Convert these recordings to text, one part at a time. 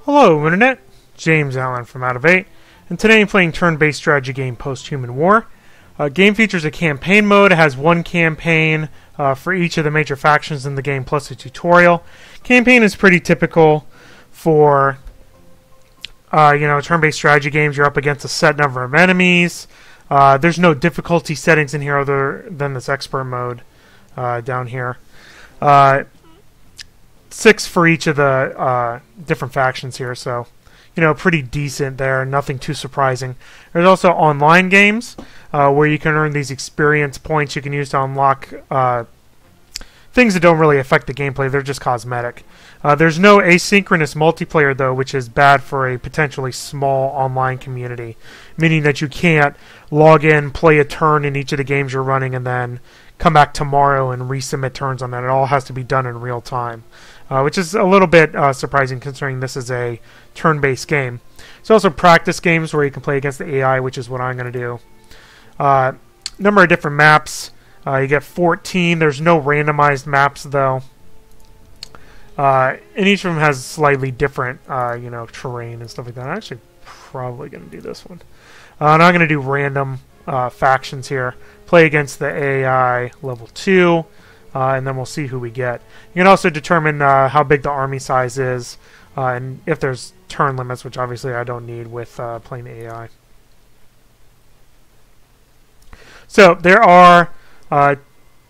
Hello, Internet. James Allen from Out of 8, and today I'm playing turn-based strategy game Post Human W.A.R. Game features a campaign mode. It has one campaign for each of the major factions in the game, plus a tutorial. Campaign is pretty typical for turn-based strategy games. You're up against a set number of enemies. There's no difficulty settings in here other than this expert mode down here. 6 for each of the different factions here, so pretty decent there. Nothing too surprising. There's also online games where you can earn these experience points you can use to unlock things that don't really affect the gameplay. They're just cosmetic. There's no asynchronous multiplayer, though, which is bad for a potentially small online community, meaning that you can't log in, play a turn in each of the games you're running, and then come back tomorrow and resubmit turns on that. It all has to be done in real time, which is a little bit surprising considering this is a turn-based game. There's also practice games where you can play against the AI, which is what I'm going to do. Number of different maps. You get 14. There's no randomized maps, though. And each of them has slightly different, terrain and stuff like that. I'm actually probably going to do this one. And I'm going to do random factions here. Play against the AI level 2, and then we'll see who we get. You can also determine how big the army size is, and if there's turn limits, which obviously I don't need with playing the AI. So there are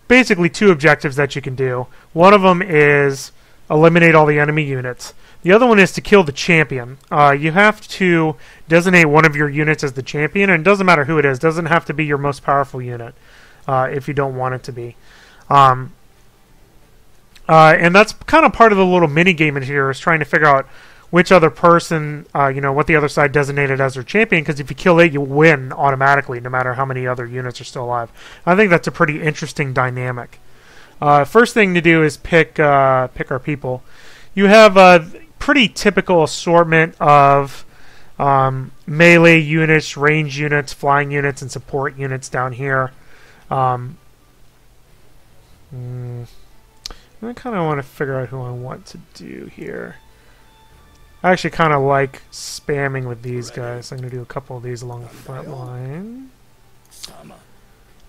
basically 2 objectives that you can do. One of them is eliminate all the enemy units. The other one is to kill the champion. You have to designate one of your units as the champion, and it doesn't matter who it is. It doesn't have to be your most powerful unit if you don't want it to be. And that's kind of part of the little mini game in here, is trying to figure out which other person, what the other side designated as their champion, because if you kill it, you win automatically, no matter how many other units are still alive. I think that's a pretty interesting dynamic. First thing to do is pick our people. You have a pretty typical assortment of melee units, range units, flying units, and support units down here. I kind of want to figure out who I want to do here. I actually kind of like spamming with these guys. I'm going to do a couple of these along the front line.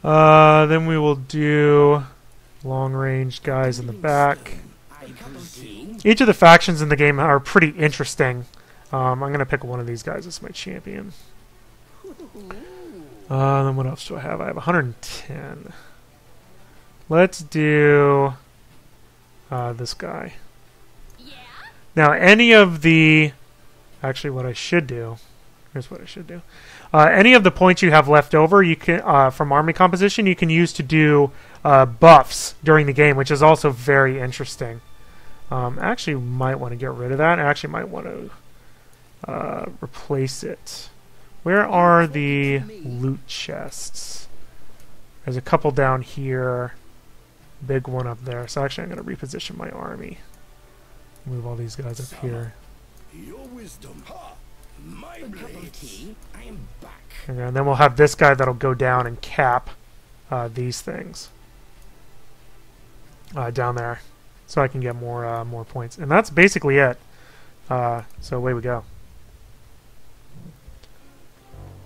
Then we will do long-range guys in the back. Each of the factions in the game are pretty interesting. I'm going to pick one of these guys as my champion. Then what else do I have? I have 110. Let's do this guy. Now, any of the... Actually, what I should do... Here's what I should do. Any of the points you have left over you can from army composition, you can use to do buffs during the game, which is also very interesting. Actually, might want to get rid of that. I actually might want to replace it. Where are the loot chests? There's a couple down here. Big one up there. So actually, I'm going to reposition my army. Move all these guys up here. Your wisdom. My blades. I am back. Okay, and then we'll have this guy that'll go down and cap these things down there, so I can get more points. And that's basically it. So away we go.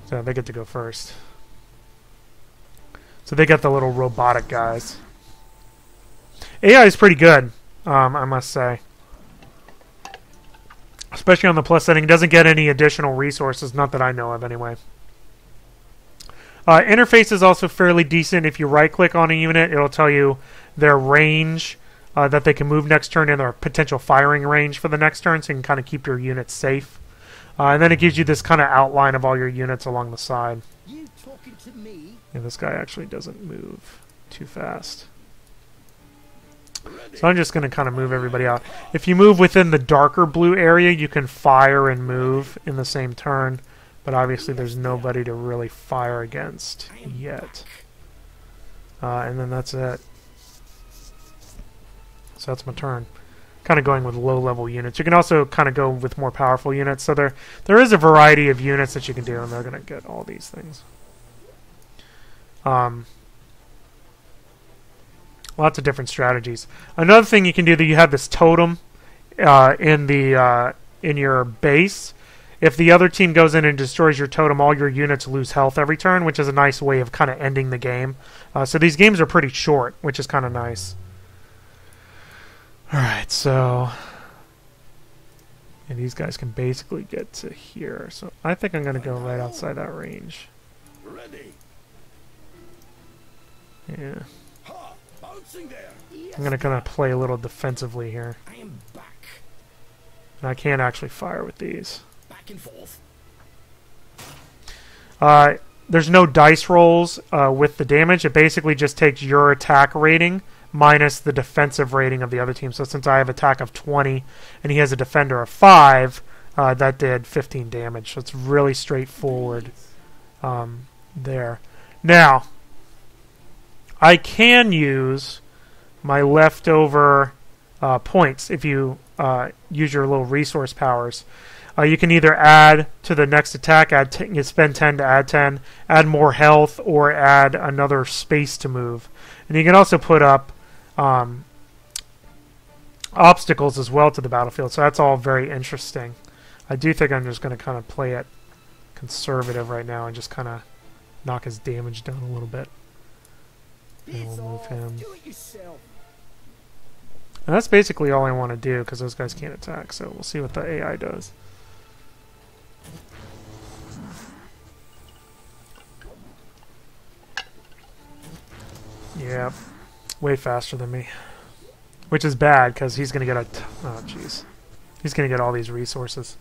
So they get to go first. So they get the little robotic guys. AI is pretty good, I must say. Especially on the plus setting. It doesn't get any additional resources, not that I know of anyway. Interface is also fairly decent. If you right-click on a unit, it'll tell you their range that they can move next turn and their potential firing range for the next turn, so you can kind of keep your units safe. And then it gives you this kind of outline of all your units along the side. You talking to me? And this guy actually doesn't move too fast. So I'm just going to kind of move everybody out. If you move within the darker blue area, you can fire and move in the same turn. But obviously there's nobody to really fire against yet. And then that's it. So that's my turn. Kind of going with low-level units. You can also kind of go with more powerful units. So there is a variety of units that you can do, and they're going to get all these things. Lots of different strategies. Another thing you can do, that you have this totem in in your base. If the other team goes in and destroys your totem, all your units lose health every turn, which is a nice way of kind of ending the game. So these games are pretty short, which is kind of nice. Alright, so... and these guys can basically get to here. So I think I'm going to go right outside that range. Ready. Yeah. Ha! Bouncing there. I'm going to kind of play a little defensively here. I am back. And I can't actually fire with these. Back and forth. There's no dice rolls with the damage. It basically just takes your attack rating minus the defensive rating of the other team. So since I have attack of 20 and he has a defender of 5, that did 15 damage. So it's really straightforward there. Now, I can use my leftover points if you use your little resource powers. You can either add to the next attack, you spend 10 to add 10, add more health, or add another space to move. And you can also put up obstacles as well to the battlefield, so that's all very interesting. I do think I'm just going to kind of play it conservative right now and just kind of knock his damage down a little bit. And we'll move him. And that's basically all I want to do, because those guys can't attack, so we'll see what the AI does. Yeah, way faster than me. Which is bad, because he's going to get a... oh, jeez. He's going to get all these resources.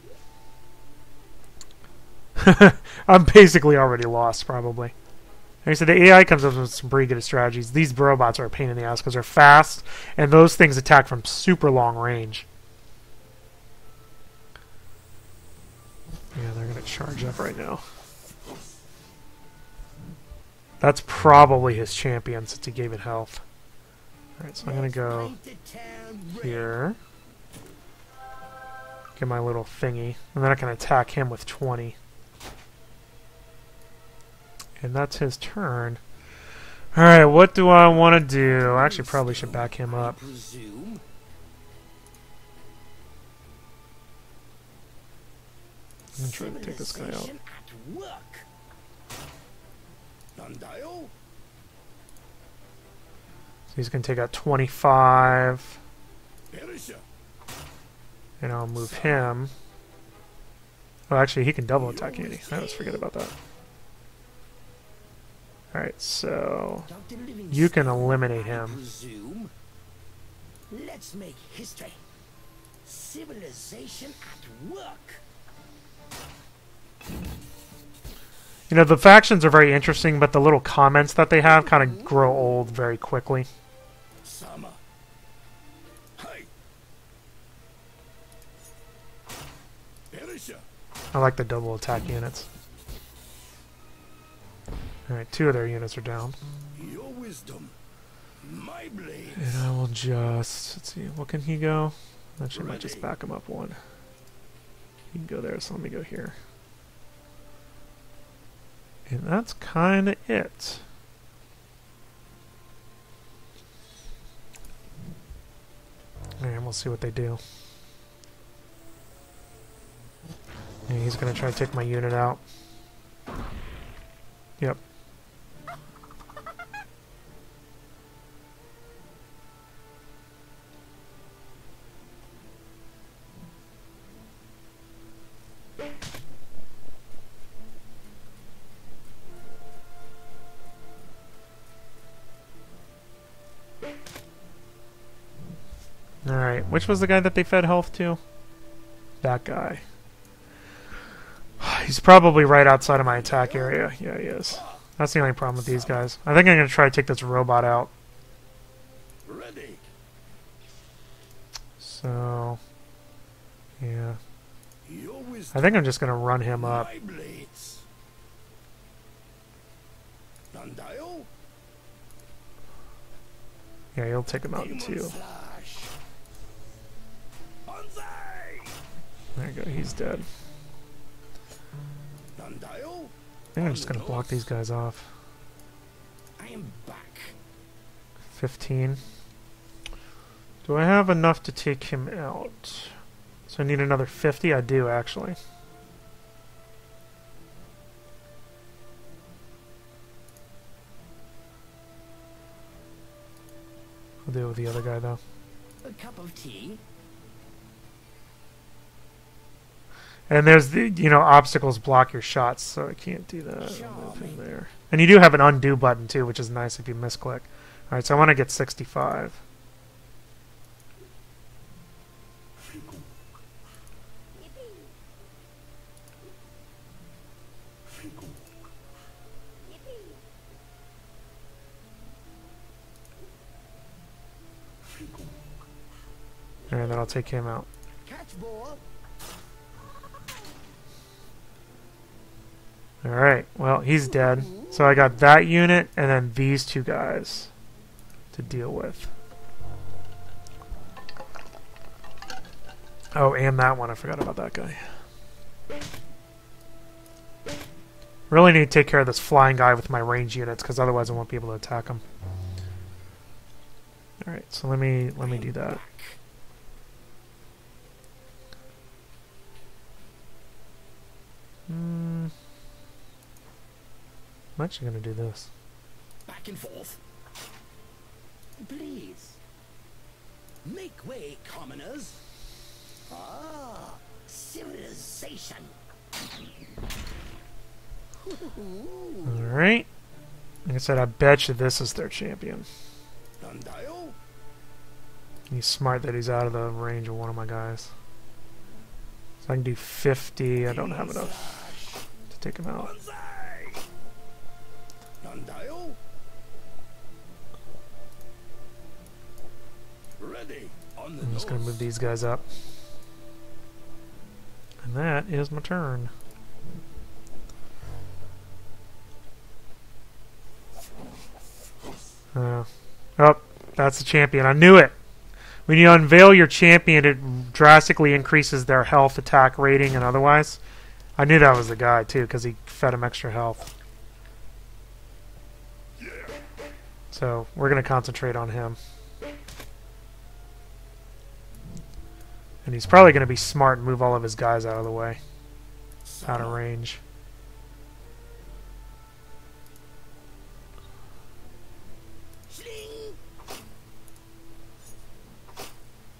I'm basically already lost, probably. Like I said, the AI comes up with some pretty good strategies. These robots are a pain in the ass, because they're fast, and those things attack from super long range. Yeah, they're going to charge up right now. That's probably his champion, since he gave it health. Alright, so I'm going to go here. Get my little thingy. And then I can attack him with 20. And that's his turn. Alright, what do I want to do? I actually probably should back him up. I'm going to try to take this guy out. So he's going to take out 25. And I'll move him. Oh, actually, he can double attack, can't he? I always forget about that. Alright, so you can eliminate him. Let's make history. Civilization at work. You know, the factions are very interesting, but the little comments that they have kind of grow old very quickly. Summer. Hey. I like the double attack units. Alright, 2 of their units are down. Your wisdom, my blade. And I will just... let's see, what can he go? Actually, I might just back him up 1. He can go there, so let me go here. And that's kind of it. And we'll see what they do. And he's going to try to take my unit out. Yep. Alright, which was the guy that they fed health to? That guy. He's probably right outside of my attack area. Yeah, he is. That's the only problem with these guys. I think I'm going to try to take this robot out. Ready. So, yeah. I think I'm just going to run him up. Yeah, he'll take him out in 2. There you go, he's dead. I think I'm just going to block these guys off. I am back. 15. Do I have enough to take him out? So I need another 50? I do, actually. I'll deal with the other guy, though. A cup of tea? And there's the, you know, obstacles block your shots, so I can't do that. I'll move him there. And you do have an undo button, too, which is nice if you misclick. Alright, so I want to get 65. And then I'll take him out. Catch ball. Alright, well, he's dead. So I got that unit, and then these two guys to deal with. Oh, and that one. I forgot about that guy. Really need to take care of this flying guy with my range units, because otherwise I won't be able to attack him. Alright, so let me do that. I'm actually going to do this. Back and forth. Please. Make way, commoners. Ah, civilization. Alright. Like I said, I bet you this is their champion. Undial? He's smart that he's out of the range of one of my guys. So I can do 50. I don't have enough to take him out. Undial? Ready. On the I'm just going to move these guys up. And that is my turn. Oh, that's the champion. I knew it! When you unveil your champion, it drastically increases their health, attack rating, and otherwise. I knew that was the guy, too, because he fed him extra health. So, we're going to concentrate on him. And he's probably going to be smart and move all of his guys out of the way. Out of range.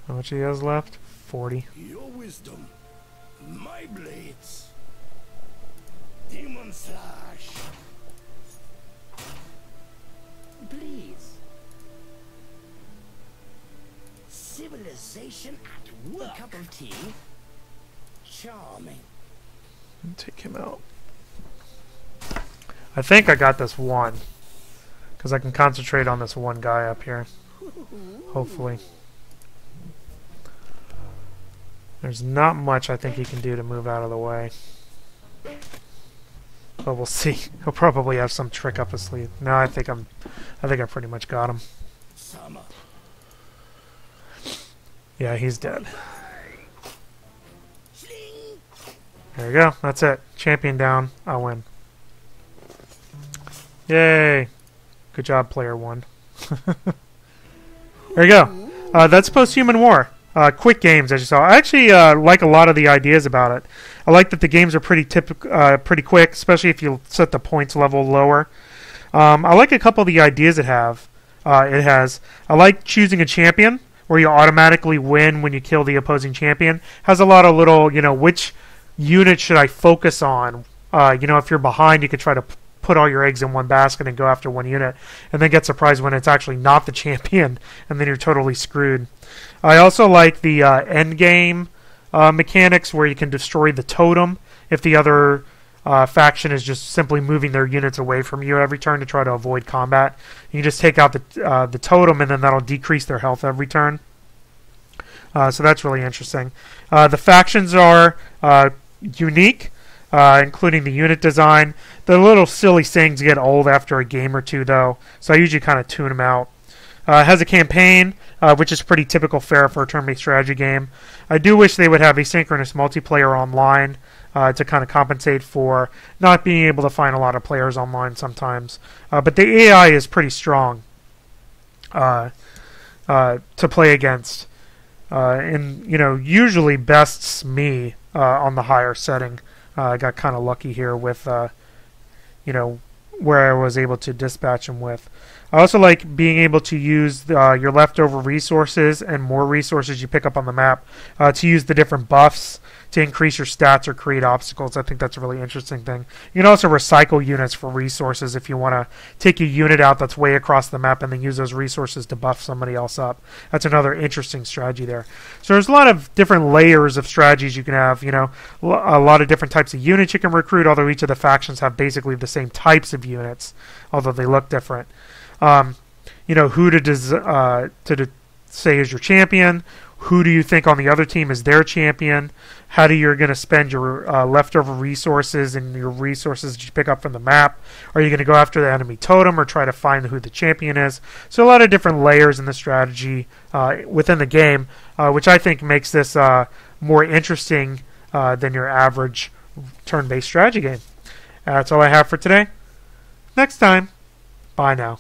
How much he has left? 40. Your wisdom, my blades. Demon slash. Please. Civilization at work. A cup of tea. Charming. Take him out. I think I got this one. Because I can concentrate on this one guy up here. Hopefully. There's not much I think he can do to move out of the way. But we'll see. He'll probably have some trick up his sleeve. No, I think I pretty much got him. Yeah, he's dead. There you go. That's it. Champion down. I win. Yay. Good job, player one. There you go. That's Post Human W.A.R. Quick games, as you saw. I actually like a lot of the ideas about it. I like that the games are pretty quick, especially if you set the points level lower. I like a couple of the ideas it has. I like choosing a champion, where you automatically win when you kill the opposing champion. Has a lot of little, which unit should I focus on? If you're behind, you could try to put all your eggs in one basket and go after one unit, and then get surprised when it's actually not the champion, and then you're totally screwed. I also like the end game mechanics, where you can destroy the totem if the other faction is just simply moving their units away from you every turn to try to avoid combat. You can just take out the totem, and then that'll decrease their health every turn. So that's really interesting. The factions are unique, including the unit design. The little silly things get old after a game or two, though, so I usually kind of tune them out. It has a campaign, which is pretty typical fare for a turn-based strategy game. I do wish they would have asynchronous multiplayer online to kind of compensate for not being able to find a lot of players online sometimes. But the AI is pretty strong to play against. and usually bests me on the higher setting. I got kind of lucky here with where I was able to dispatch him with. I also like being able to use your leftover resources and more resources you pick up on the map to use the different buffs to increase your stats or create obstacles. I think that's a really interesting thing. You can also recycle units for resources if you want to take a unit out that's way across the map and then use those resources to buff somebody else up. That's another interesting strategy there. So there's a lot of different layers of strategies you can have. A lot of different types of units you can recruit, although each of the factions have basically the same types of units, although they look different. Who to say is your champion. Who do you think on the other team is their champion? How you're going to spend your leftover resources and your resources that you pick up from the map? Are you going to go after the enemy totem or try to find who the champion is? So a lot of different layers in the strategy within the game, which I think makes this more interesting than your average turn-based strategy game. That's all I have for today. Next time, bye now.